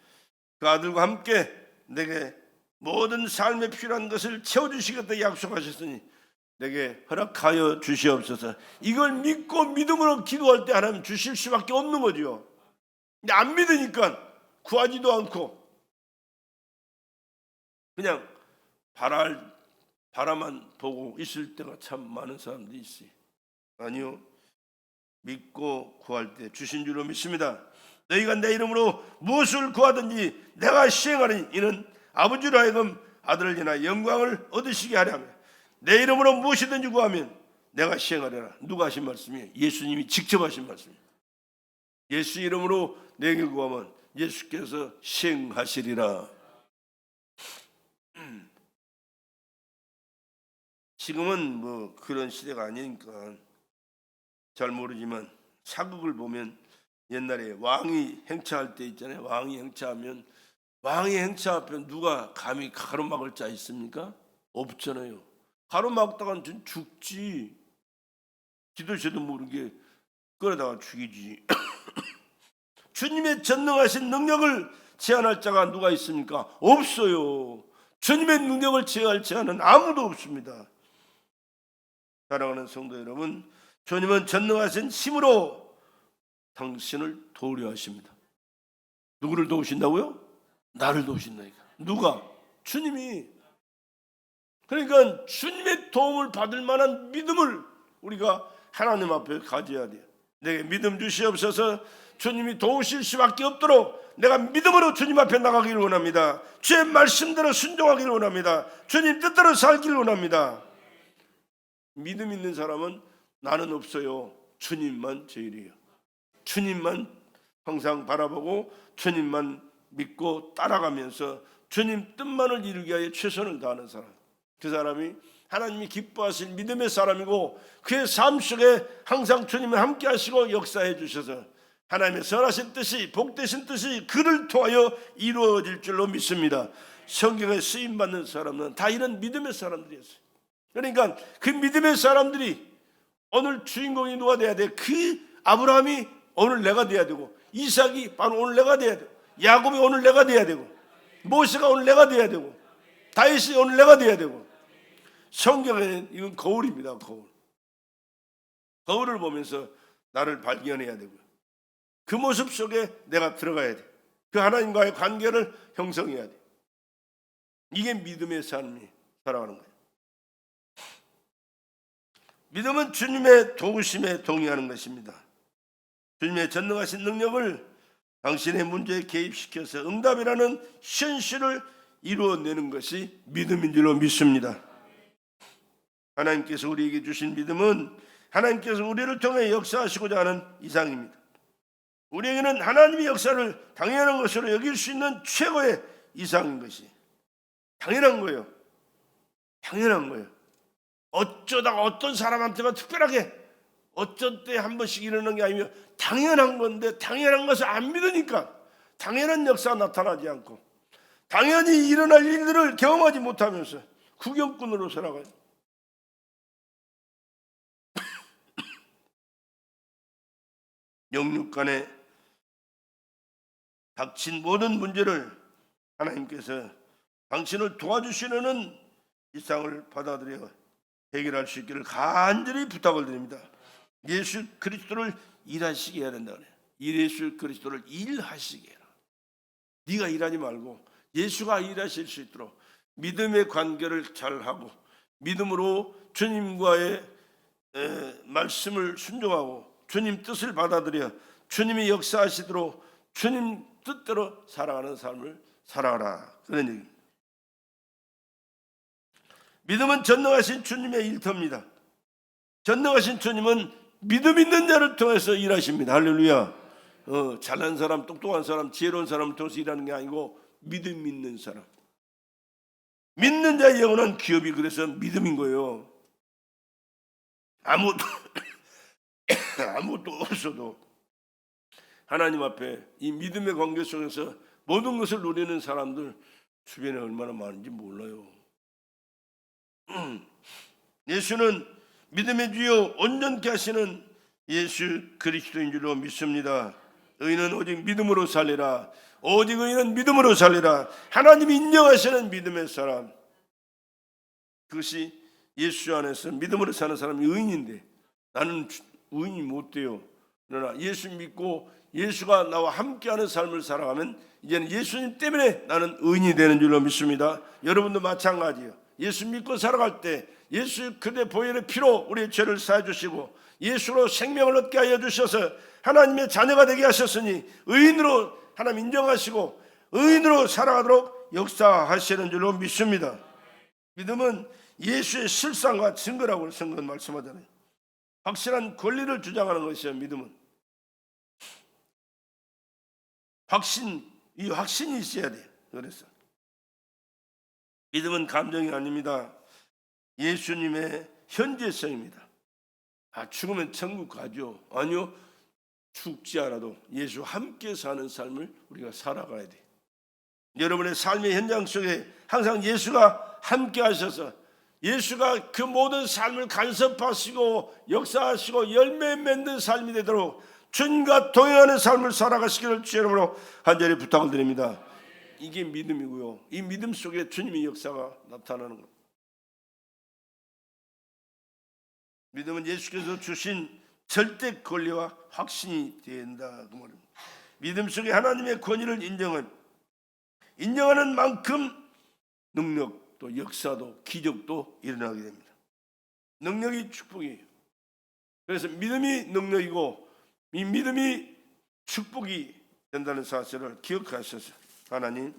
그 아들과 함께 내게 모든 삶에 필요한 것을 채워주시겠다 약속하셨으니 내게 허락하여 주시옵소서. 이걸 믿고 믿음으로 기도할 때 하나님 주실 수밖에 없는 거죠. 근데 안 믿으니까 구하지도 않고 그냥 바라만 보고 있을 때가 참 많은 사람들이 있어요. 아니요, 믿고 구할 때 주신 줄로 믿습니다. 너희가 내 이름으로 무엇을 구하든지 내가 시행하리니 이는 아버지로 하여금 아들을 인하여 영광을 얻으시게 하려 함이라. 내 이름으로 무엇이든지 구하면 내가 시행하리라. 누가 하신 말씀이에요? 예수님이 직접 하신 말씀이에요. 예수 이름으로 내게 구하면 예수께서 시행하시리라. 지금은 뭐 그런 시대가 아니니까 잘 모르지만 사극을 보면 옛날에 왕이 행차할 때 있잖아요. 왕이 행차하면 왕이 행차하면 누가 감히 가로막을 자 있습니까? 없잖아요. 가로막다간 죽지. 기도시도 모르게 끌어다가 죽이지. 주님의 전능하신 능력을 제한할 자가 누가 있습니까? 없어요. 주님의 능력을 제한할 자는 아무도 없습니다. 사랑하는 성도 여러분, 주님은 전능하신 힘으로 당신을 도우려 하십니다. 누구를 도우신다고요? 나를 도우신다니까. 누가? 주님이. 그러니까 주님의 도움을 받을 만한 믿음을 우리가 하나님 앞에 가져야 돼요. 내게 믿음 주시옵소서. 주님이 도우실 수밖에 없도록 내가 믿음으로 주님 앞에 나가기를 원합니다. 주의 말씀대로 순종하기를 원합니다. 주님 뜻대로 살기를 원합니다. 믿음 있는 사람은 나는 없어요. 주님만 제일이에요. 주님만 항상 바라보고 주님만 믿고 따라가면서 주님 뜻만을 이루기 위하여 최선을 다하는 사람, 그 사람이 하나님이 기뻐하실 믿음의 사람이고 그의 삶 속에 항상 주님을 함께 하시고 역사해 주셔서 하나님의 선하신 뜻이, 복되신 뜻이 그를 통하여 이루어질 줄로 믿습니다. 성경에 쓰임받는 사람은 다 이런 믿음의 사람들이었어요. 그러니까 그 믿음의 사람들이 오늘 주인공이 누가 돼야 돼? 그 아브라함이 오늘 내가 돼야 되고, 이삭이 바로 오늘 내가 돼야 되고, 야곱이 오늘 내가 돼야 되고, 모세가 오늘 내가 돼야 되고, 다윗이 오늘 내가 돼야 되고. 성경에는 이건 거울입니다. 거울을 보면서 나를 발견해야 되고요. 그 모습 속에 내가 들어가야 돼. 그 하나님과의 관계를 형성해야 돼. 이게 믿음의 삶이 살아가는 거예요. 믿음은 주님의 도우심에 동의하는 것입니다. 주님의 전능하신 능력을 당신의 문제에 개입시켜서 응답이라는 현실을 이루어내는 것이 믿음인 줄로 믿습니다. 하나님께서 우리에게 주신 믿음은 하나님께서 우리를 통해 역사하시고자 하는 이상입니다. 우리에게는 하나님의 역사를 당연한 것으로 여길 수 있는 최고의 이상인 것이 당연한 거예요. 당연한 거예요. 어쩌다가 어떤 사람한테만 특별하게 어쩐 때 한 번씩 이러는 게 아니면 당연한 건데 당연한 것을 안 믿으니까 당연한 역사가 나타나지 않고 당연히 일어날 일들을 경험하지 못하면서 구경꾼으로 살아가요. 영육 간에 닥친 모든 문제를 하나님께서 당신을 도와주시려는 이상을 받아들여 해결할 수 있기를 간절히 부탁을 드립니다. 예수 그리스도를 일하시게 해야 된다 그래요. 예수 그리스도를 일하시게 해라. 네가 일하지 말고 예수가 일하실 수 있도록 믿음의 관계를 잘하고 믿음으로 주님과의 말씀을 순종하고 주님 뜻을 받아들여 주님이 역사하시도록 주님 뜻대로 살아가는 삶을 살아가라, 그런 얘기입니다. 믿음은 전능하신 주님의 일터입니다. 전능하신 주님은 믿음 있는 자를 통해서 일하십니다. 할렐루야. 잘난 사람, 똑똑한 사람, 지혜로운 사람을 통해서 일하는 게 아니고 믿음 있는 사람, 믿는 자의 영원한 기업이 그래서 믿음인 거예요. 아무것도 없어도 하나님 앞에 이 믿음의 관계 속에서 모든 것을 누리는 사람들 주변에 얼마나 많은지 몰라요. 예수는 믿음의 주요 온전케 하시는 예수 그리스도인 줄로 믿습니다. 의인은 오직 믿음으로 살리라. 오직 의인은 믿음으로 살리라. 하나님이 인정하시는 믿음의 사람, 그것이 예수 안에서 믿음으로 사는 사람이 의인인데 나는 의인이 못 돼요. 그러나 예수 믿고 예수가 나와 함께하는 삶을 살아가면 이제는 예수님 때문에 나는 의인이 되는 줄로 믿습니다. 여러분도 마찬가지예요. 예수 믿고 살아갈 때 예수 그대 보혈의 피로 우리의 죄를 사해 주시고 예수로 생명을 얻게 하여 주셔서 하나님의 자녀가 되게 하셨으니 의인으로 하나님 인정하시고 의인으로 살아가도록 역사하시는 줄로 믿습니다. 믿음은 예수의 실상과 증거라고 성경 말씀하잖아요. 확실한 권리를 주장하는 것이에요. 믿음은 이 확신이 있어야 돼요. 그래서 믿음은 감정이 아닙니다. 예수님의 현재성입니다. 죽으면 천국 가죠. 아니요, 죽지 않아도 예수와 함께 사는 삶을 우리가 살아가야 돼요. 여러분의 삶의 현장 속에 항상 예수가 함께 하셔서 예수가 그 모든 삶을 간섭하시고 역사하시고 열매 맺는 삶이 되도록 주님과 동행하는 삶을 살아가시기를 주의 이름으로 간절히 부탁을 드립니다. 이게 믿음이고요. 이 믿음 속에 주님의 역사가 나타나는 것. 믿음은 예수께서 주신 절대 권리와 확신이 된다, 그 말입니다. 믿음 속에 하나님의 권위를 인정하는 만큼 능력도 역사도 기적도 일어나게 됩니다. 능력이 축복이에요. 그래서 믿음이 능력이고 이 믿음이 축복이 된다는 사실을 기억하셔서 하나님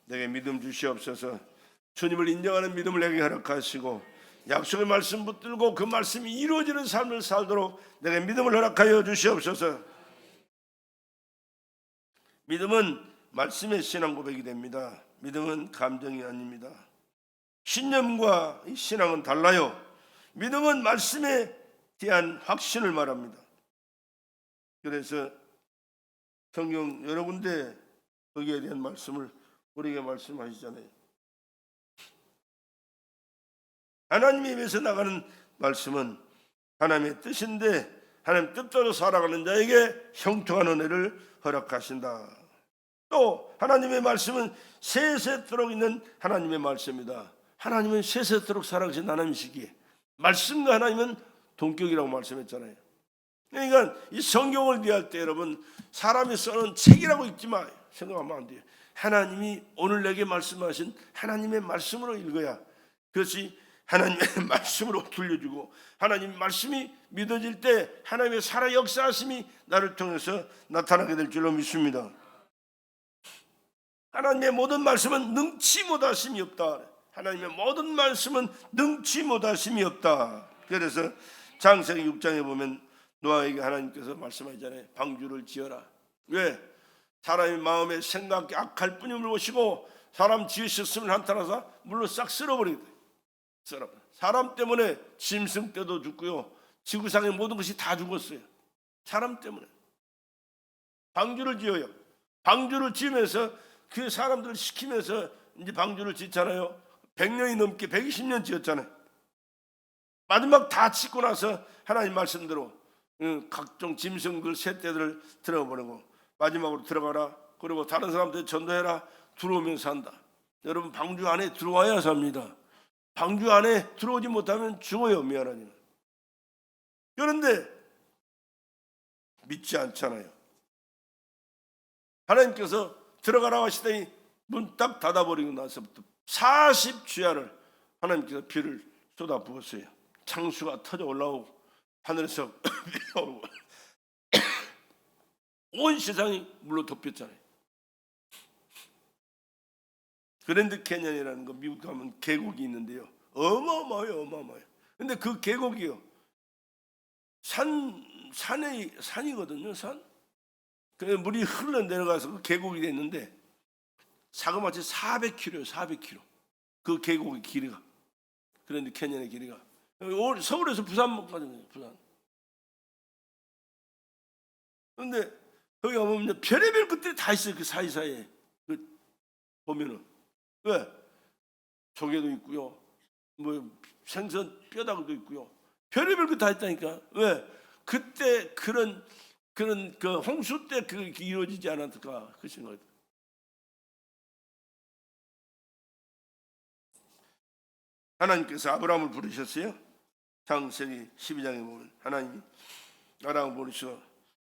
내게 믿음 주시옵소서. 주님을 인정하는 믿음을 내게 허락하시고 약속의 말씀 붙들고 그 말씀이 이루어지는 삶을 살도록 내게 믿음을 허락하여 주시옵소서. 믿음은 말씀의 신앙 고백이 됩니다. 믿음은 감정이 아닙니다. 신념과 신앙은 달라요. 믿음은 말씀에 대한 확신을 말합니다. 그래서 성경 여러 군데 거기에 대한 말씀을 우리에게 말씀하시잖아요. 하나님의 입에서 나가는 말씀은 하나님의 뜻인데 하나님 뜻대로 살아가는 자에게 형통한 은혜를 허락하신다. 또 하나님의 말씀은 세세토록 있는 하나님의 말씀입니다. 하나님은 세세토록 살아가신 하나님이시기에 말씀과 하나님은 동격이라고 말씀했잖아요. 그러니까 이 성경을 이해할 때 여러분 사람이 써는 책이라고 읽지 마 생각하면 안 돼요. 하나님이 오늘 내게 말씀하신 하나님의 말씀으로 읽어야 그것이 하나님의 말씀으로 들려주고 하나님 말씀이 믿어질 때 하나님의 살아 역사하심이 나를 통해서 나타나게 될 줄로 믿습니다. 하나님의 모든 말씀은 능치 못하심이 없다. 하나님의 모든 말씀은 능치 못하심이 없다. 그래서 창세기 6장에 보면 노아에게 하나님께서 말씀하시잖아요. 방주를 지어라. 왜? 사람의 마음에 생각이 악할 뿐임을 보시고 사람 지으셨으면 한탄하사 물로 싹 쓸어버리겠다. 사람 때문에 짐승 떼도 죽고요. 지구상의 모든 것이 다 죽었어요. 사람 때문에. 방주를 지어요. 방주를 지으면서 그 사람들을 시키면서 이제 방주를 짓잖아요. 100년이 넘게 120년 지었잖아요. 마지막 다 짓고 나서 하나님 말씀대로 각종 짐승들 셋대들을 들어가 보내고 마지막으로 들어가라. 그리고 다른 사람들 전도해라. 들어오면 산다. 여러분 방주 안에 들어와야 삽니다. 방주 안에 들어오지 못하면 죽어요. 미안하지만. 그런데 믿지 않잖아요. 하나님께서 들어가라고 하시더니 문 딱 닫아버리고 나서부터 40주야를 하나님께서 비를 쏟아 부었어요. 창수가 터져 올라오고 하늘에서 비가 오고 온 세상이 물로 덮였잖아요. 그랜드 캐년이라는 거 미국 가면 계곡이 있는데요. 어마어마해요. 어마어마해요. 근데 그 계곡이요. 산이거든요. 산. 그 물이 흘러내려가서 그 계곡이 됐는데 사고마치 400km예요. 400km. 그 계곡의 길이가. 그랜드 캐년의 길이가. 서울에서 부산까지 가요. 부산. 그런데 거기 가보면 별의별 것들이 다 있어요. 그 사이사이에. 보면은. 왜? 조개도 있고요. 뭐 생선 뼈다귀도 있고요. 별의별 것 다 있다니까. 왜? 그때 그런 그 홍수 때 그게 이루어지지 않았을까 그 생각이. 하나님께서 아브라함을 부르셨어요. 창세기 12장에 보면 하나님이 아브라함을 부르셔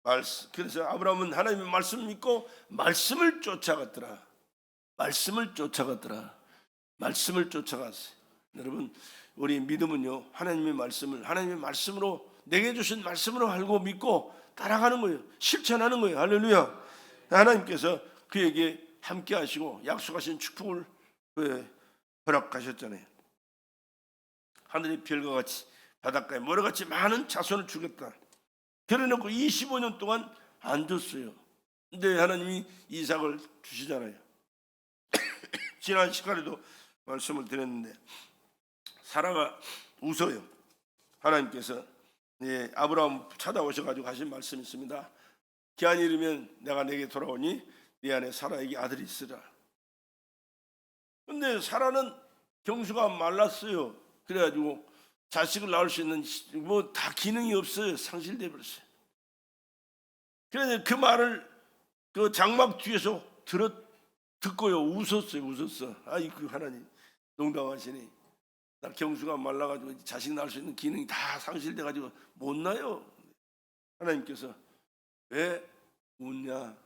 말씀. 그래서 아브라함은 하나님의 말씀을 믿고 말씀을 쫓아갔더라. 말씀을 쫓아갔더라. 말씀을 쫓아갔어요. 여러분 우리 믿음은요 하나님의 말씀으로 내게 주신 말씀으로 알고 믿고 따라가는 거예요. 실천하는 거예요. 할렐루야. 하나님께서 그에게 함께 하시고 약속하신 축복을 허락하셨잖아요. 하늘의 별과 같이 바닷가에 모래같이 많은 자손을 주겠다. 그래놓고 25년 동안 안 줬어요. 근데 하나님이 이삭을 주시잖아요. 지난 시간에도 말씀을 드렸는데 사라가 웃어요. 하나님께서 아브라함 찾아오셔가지고 하신 말씀이 있습니다. 기한이 이르면 내가 내게 돌아오니 네 안에 사라에게 아들이 있으라. 근데 사라는 경수가 말랐어요. 그래가지고 자식을 낳을 수 있는 뭐 다 기능이 없어요. 상실돼 버렸어요. 그래서 그 말을 그 장막 뒤에서 듣고요 웃었어. 아이고 하나님 농담하시니 나 경수가 말라가지고 자식 낳을 수 있는 기능이 다 상실돼가지고 못 나요. 하나님께서 왜 웃냐?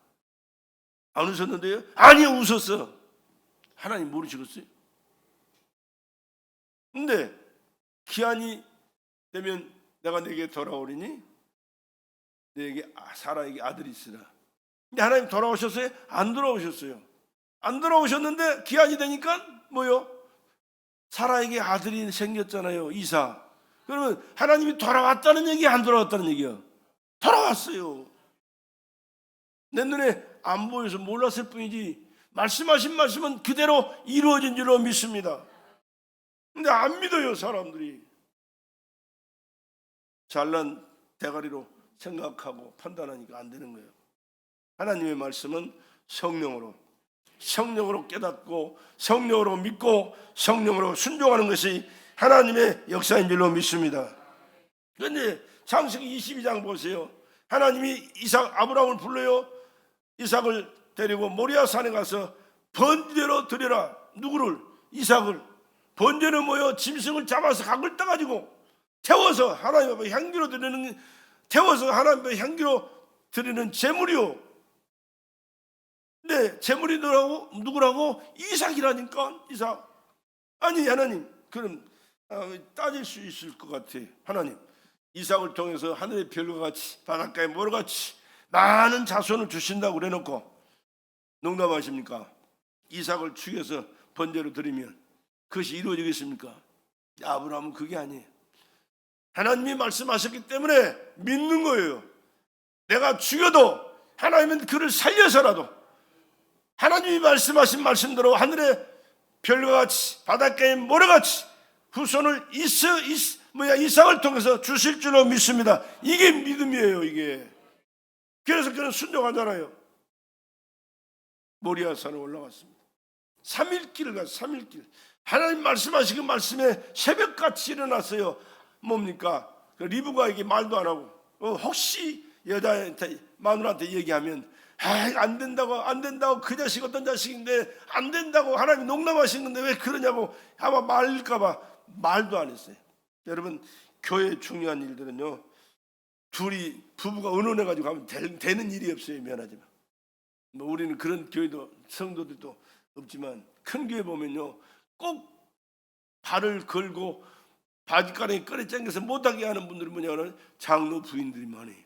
안 웃었는데요? 아니요 웃었어. 하나님 모르시겠어요? 근데 기한이 되면 내가 내게 돌아오리니 내게 사라에게 아들이 있으라. 근데 하나님 돌아오셨어요? 안 돌아오셨어요. 안 돌아오셨는데 기한이 되니까 뭐요? 사라에게 아들이 생겼잖아요. 이삭. 그러면 하나님이 돌아왔다는 얘기야, 안 돌아왔다는 얘기야? 돌아왔어요. 내 눈에 안 보여서 몰랐을 뿐이지 말씀하신 말씀은 그대로 이루어진 줄로 믿습니다. 근데 안 믿어요 사람들이. 잘난 대가리로 생각하고 판단하니까 안 되는 거예요. 하나님의 말씀은 성령으로 깨닫고 성령으로 믿고 성령으로 순종하는 것이 하나님의 역사인 줄로 믿습니다. 그런데 창세기 22장 보세요. 하나님이 아브라함을 불러요. 이삭을 데리고 모리아 산에 가서 번제로 드려라. 누구를? 이삭을. 번제는 뭐요? 짐승을 잡아서 각을 따가지고 태워서 하나님 앞에 향기로 드리는, 태워서 하나님 앞에 향기로 드리는 제물이요. 네, 제물이 누구라고? 이삭이라니까. 이삭. 아니 하나님, 그럼 따질 수 있을 것 같아. 하나님, 이삭을 통해서 하늘의 별과 같이 바닷가의 모래같이 많은 자손을 주신다고 그래놓고 농담하십니까? 이삭을 죽여서 번제로 드리면 그것이 이루어지겠습니까? 아브라함은 그게 아니에요. 하나님이 말씀하셨기 때문에 믿는 거예요. 내가 죽여도 하나님은 그를 살려서라도 하나님이 말씀하신 말씀대로 하늘의 별과 같이 바닷가의 모래같이 후손을 이삭을 통해서 주실 줄로 믿습니다. 이게 믿음이에요. 이게. 그래서 그는 순종하잖아요. 모리아산에 올라갔습니다. 3일 길을 가서 3일 길. 하나님 말씀하신 그 말씀에 새벽같이 일어났어요. 뭡니까? 그 리브가에게 말도 안 하고 혹시 여자한테 마누라한테 얘기하면 안 된다고 그 자식 어떤 자식인데 안 된다고 하나님이 농담하시는 건데 왜 그러냐고 아마 말릴까봐 말도 안 했어요. 여러분 교회 중요한 일들은요 둘이 부부가 의논해가지고 하면 되는 일이 없어요. 미안하지만 뭐 우리는 그런 교회도 성도들도 없지만 큰 교회 보면요 꼭 발을 걸고 바지가랑이 끌어 당겨서 못하게 하는 분들이 뭐냐면 장로 부인들이 많아요.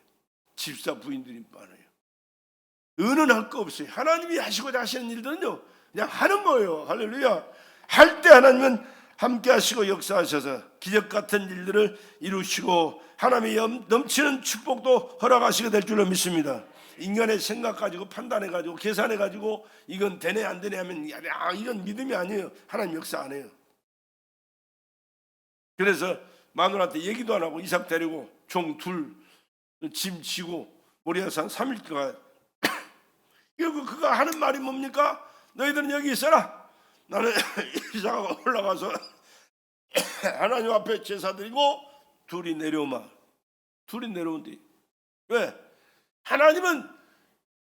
집사 부인들이 많아요. 의논할 거 없어요. 하나님이 하시고자 하시는 일들은요 그냥 하는 거예요. 할렐루야. 할 때 하나님은 함께 하시고 역사하셔서 기적 같은 일들을 이루시고 하나님의 넘치는 축복도 허락하시게 될 줄로 믿습니다. 인간의 생각 가지고 판단해 가지고 계산해 가지고 이건 되네 안 되네 하면 이건 믿음이 아니에요. 하나님 역사 안 해요. 그래서 마누라한테 얘기도 안 하고 이삭 데리고 종 둘 짐 지고 모리아산 3일 동안 그리고 그가 하는 말이 뭡니까? 너희들은 여기 있어라. 나는 이삭하고 올라가서 하나님 앞에 제사 드리고 둘이 내려오마. 둘이 내려온대. 왜? 하나님은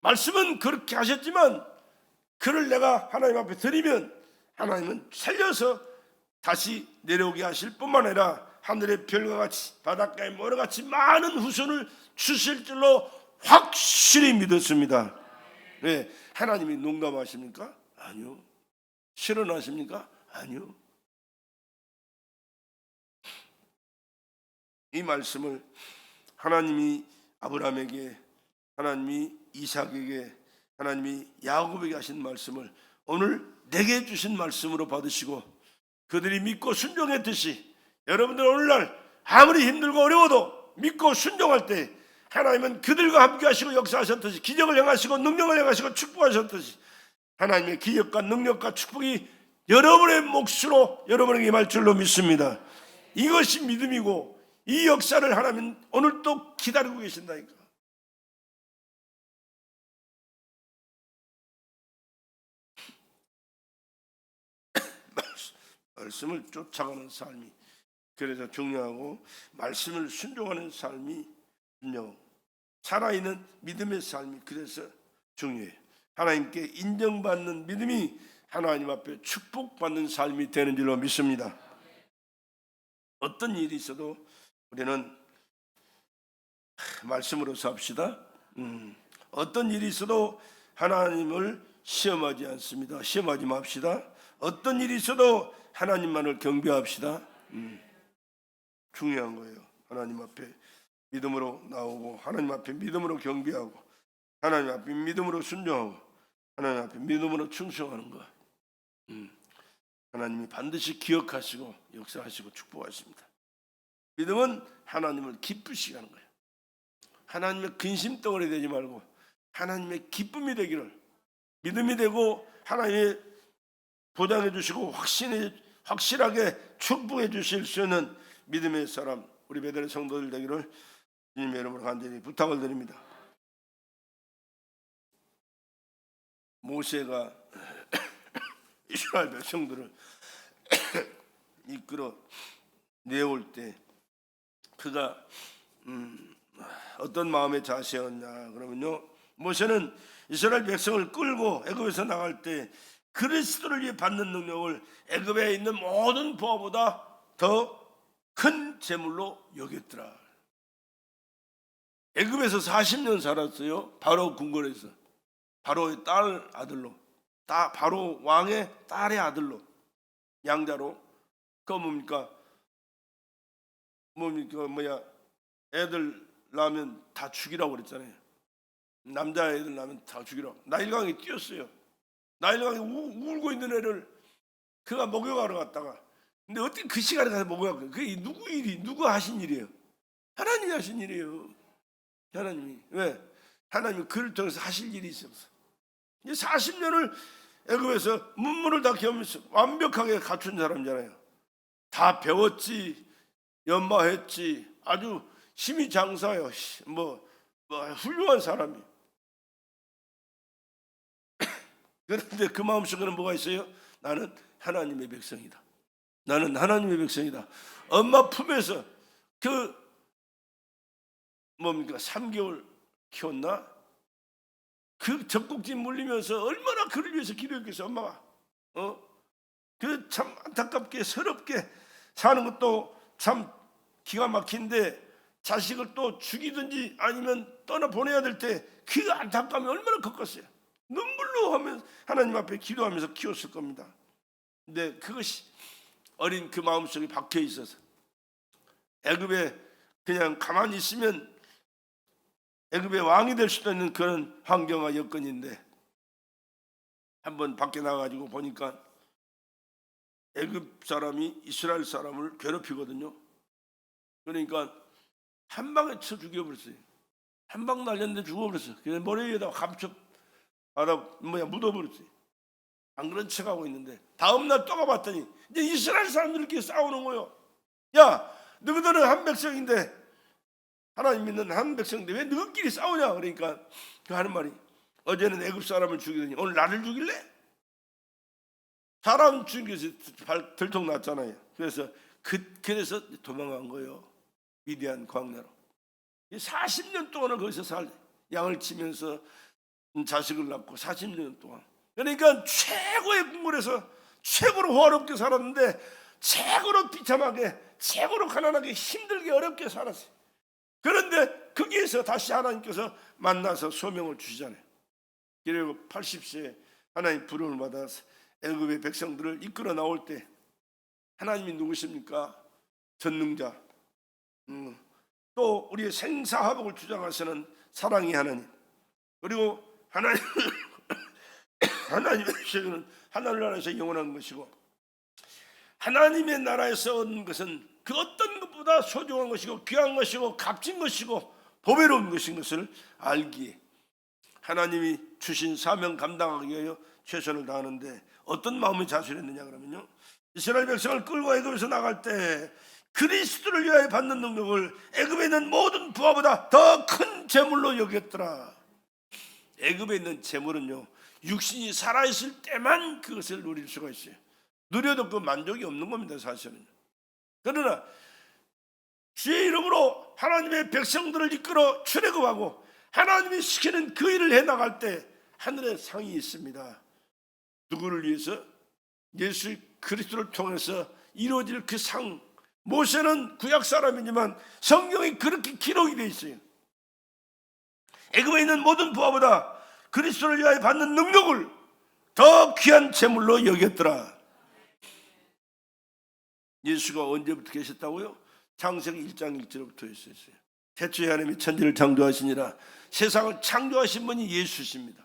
말씀은 그렇게 하셨지만 그를 내가 하나님 앞에 드리면 하나님은 살려서 다시 내려오게 하실 뿐만 아니라 하늘의 별과 같이 바닷가의 모래와 같이 많은 후손을 주실 줄로 확실히 믿었습니다. 네, 하나님이 농담하십니까? 아니요. 실언하십니까? 아니요. 이 말씀을 하나님이 아브라함에게, 하나님이 이삭에게, 하나님이 야곱에게 하신 말씀을 오늘 내게 주신 말씀으로 받으시고 그들이 믿고 순종했듯이 여러분들 오늘날 아무리 힘들고 어려워도 믿고 순종할 때 하나님은 그들과 함께 하시고 역사하셨듯이 기적을 행하시고 능력을 행하시고 축복하셨듯이 하나님의 기적과 능력과 축복이 여러분의 몫으로 여러분에게 임할 줄로 믿습니다. 이것이 믿음이고 이 역사를 하나님은 오늘 또 기다리고 계신다니까. 말씀을 쫓아가는 삶이 그래서 중요하고 말씀을 순종하는 삶이 중요하고 살아있는 믿음의 삶이 그래서 중요해요. 하나님께 인정받는 믿음이 하나님 앞에 축복받는 삶이 되는 줄로 믿습니다. 어떤 일이 있어도 우리는 말씀으로 삽시다. 어떤 일이 있어도 하나님을 시험하지 않습니다. 시험하지 맙시다. 어떤 일이 있어도 하나님만을 경배합시다. 중요한 거예요. 하나님 앞에 믿음으로 나오고 하나님 앞에 믿음으로 경배하고 하나님 앞에 믿음으로 순종하고 하나님 앞에 믿음으로 충성하는 것. 하나님이 반드시 기억하시고 역사하시고 축복하십니다. 믿음은 하나님을 기쁘시게 하는 거예요. 하나님의 근심덩어리 되지 말고 하나님의 기쁨이 되기를 믿음이 되고 하나님이 보장해 주시고 확실하게 축복해 주실 수 있는 믿음의 사람 우리 베드로 성도들 되기를 주님의 이름으로 간절히 부탁을 드립니다. 모세가 이스라엘 백성들을 이끌어 내올 때 그가 어떤 마음의 자세였냐 그러면요 모세는 이스라엘 백성을 끌고 애굽에서 나갈 때 그리스도를 위해 받는 능력을 애굽에 있는 모든 부하보다 더 큰 재물로 여겼더라. 애굽에서 40년 살았어요. 바로 궁궐에서 바로의 딸 아들로 바로 왕의 딸의 아들로 양자로 그 뭡니까 애들 낳으면 다 죽이라고 그랬잖아요. 남자애들 낳으면 다 죽이라고. 나일강에 뛰었어요. 나일강에 울고 있는 애를 그가 목욕하러 갔다가 근데 어떻게 그 시간에 가서 목욕하고 그게 누구 일이 누구 하신 일이에요? 하나님이 하신 일이에요. 하나님이. 왜? 하나님이 그를 통해서 하실 일이 있어서 40년을 애굽에서 문물을 다 겸해서 완벽하게 갖춘 사람이잖아요. 다 배웠지 연마했지 아주 힘이 장사요. 뭐 훌륭한 사람이. 그런데 그 마음속에는 뭐가 있어요? 나는 하나님의 백성이다. 나는 하나님의 백성이다. 엄마 품에서 그 뭡니까 3개월 키웠나? 그 젖꼭지 물리면서 얼마나 그를 위해서 기도했겠어 엄마가. 그 참 안타깝게 서럽게 사는 것도 참 기가 막힌데, 자식을 또 죽이든지 아니면 떠나 보내야 될 때 그 안타까움이 얼마나 컸겠어요. 눈물로 하면 하나님 앞에 기도하면서 키웠을 겁니다. 근데 그것이 어린 그 마음속에 박혀 있어서 애굽에 그냥 가만히 있으면 애굽의 왕이 될 수도 있는 그런 환경과 여건인데, 한번 밖에 나가가지고 보니까 애굽 사람이 이스라엘 사람을 괴롭히거든요. 그러니까 한 방에 쳐 죽여버렸어요. 한 방 날렸는데 죽어버렸어요. 그래서 머리 위에다 감춰 묻어버렸어요. 안 그런 척하고 있는데 다음날 또 가봤더니 이제 이스라엘 사람들끼리 싸우는 거예요. 야, 너희들은 한 백성인데, 하나님 믿는 한 백성인데 왜 너희끼리 싸우냐. 그러니까 그 하는 말이, 어제는 애굽 사람을 죽이더니 오늘 나를 죽일래? 사람 죽여서 들통 났잖아요. 그래서 도망간 거예요. 위대한 광야로. 40년 동안을 거기서 양을 치면서 자식을 낳고 40년 동안. 그러니까 최고의 궁궐에서 최고로 호화롭게 살았는데, 최고로 비참하게, 최고로 가난하게, 힘들게, 어렵게 살았어요. 그런데 거기에서 다시 하나님께서 만나서 소명을 주시잖아요. 그리고 80세에 하나님 부름을 받아서 애굽의 백성들을 이끌어 나올 때, 하나님이 누구십니까? 전능자, 또 우리의 생사화복을 주장하시는 사랑의 하나님, 그리고 하나님의 세계는 하늘나라에서 영원한 것이고, 하나님의 나라에서 얻는 것은 그 어떤 것보다 소중한 것이고 귀한 것이고 값진 것이고 보배로운 것인 것을 알기에 하나님이 주신 사명 감당하기 위하여 최선을 다하는데, 어떤 마음이 자수했느냐 그러면요, 이스라엘 백성을 끌고 애굽에서 나갈 때 그리스도를 위하여 받는 능력을 애굽에 있는 모든 부하보다 더 큰 재물로 여겼더라. 애굽에 있는 재물은요, 육신이 살아있을 때만 그것을 누릴 수가 있어요. 누려도 그 만족이 없는 겁니다, 사실은. 그러나 주의 이름으로 하나님의 백성들을 이끌어 출애굽하고 하나님이 시키는 그 일을 해나갈 때 하늘에 상이 있습니다. 누구를 위해서? 예수 그리스도를 통해서 이루어질 그 상. 모세는 구약 사람이지만 성경이 그렇게 기록이 되어 있어요. 애굽에 있는 모든 부하보다 그리스도를 위하여 받는 능력을 더 귀한 재물로 여겼더라. 예수가 언제부터 계셨다고요? 창세기 1장 1절부터 있었어요. 태초에 하나님이 천지를 창조하시니라. 세상을 창조하신 분이 예수십니다.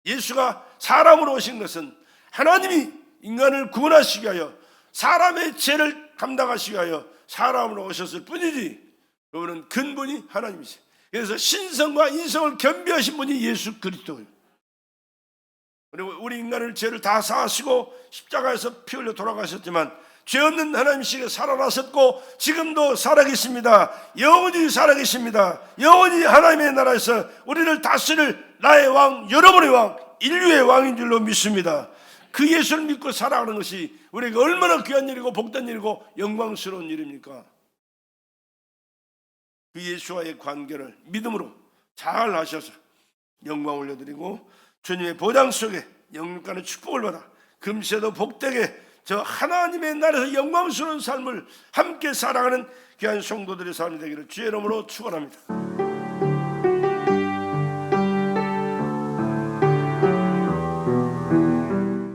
예수가 사람으로 오신 것은 하나님이 인간을 구원하시기 위하여, 사람의 죄를 감당하시기 위하여 사람으로 오셨을 뿐이지, 그분은 근본이 하나님이세요. 그래서 신성과 인성을 겸비하신 분이 예수 그리스도예요. 그리고 우리 인간을 죄를 다 사하시고 십자가에서 피 흘려 돌아가셨지만 죄 없는 하나님이시게 살아나셨고 지금도 살아계십니다. 영원히 살아계십니다. 영원히 하나님의 나라에서 우리를 다스릴 나의 왕, 여러분의 왕, 인류의 왕인 줄로 믿습니다. 그 예수를 믿고 살아가는 것이 우리에게 얼마나 귀한 일이고 복된 일이고 영광스러운 일입니까? 그 예수와의 관계를 믿음으로 잘 하셔서 영광 올려드리고 주님의 보장 속에 영육간의 축복을 받아 금세도 복되게 저 하나님의 나라에서 영광스러운 삶을 함께 살아가는 귀한 성도들의 삶이 되기를 주의 이름으로 축원합니다.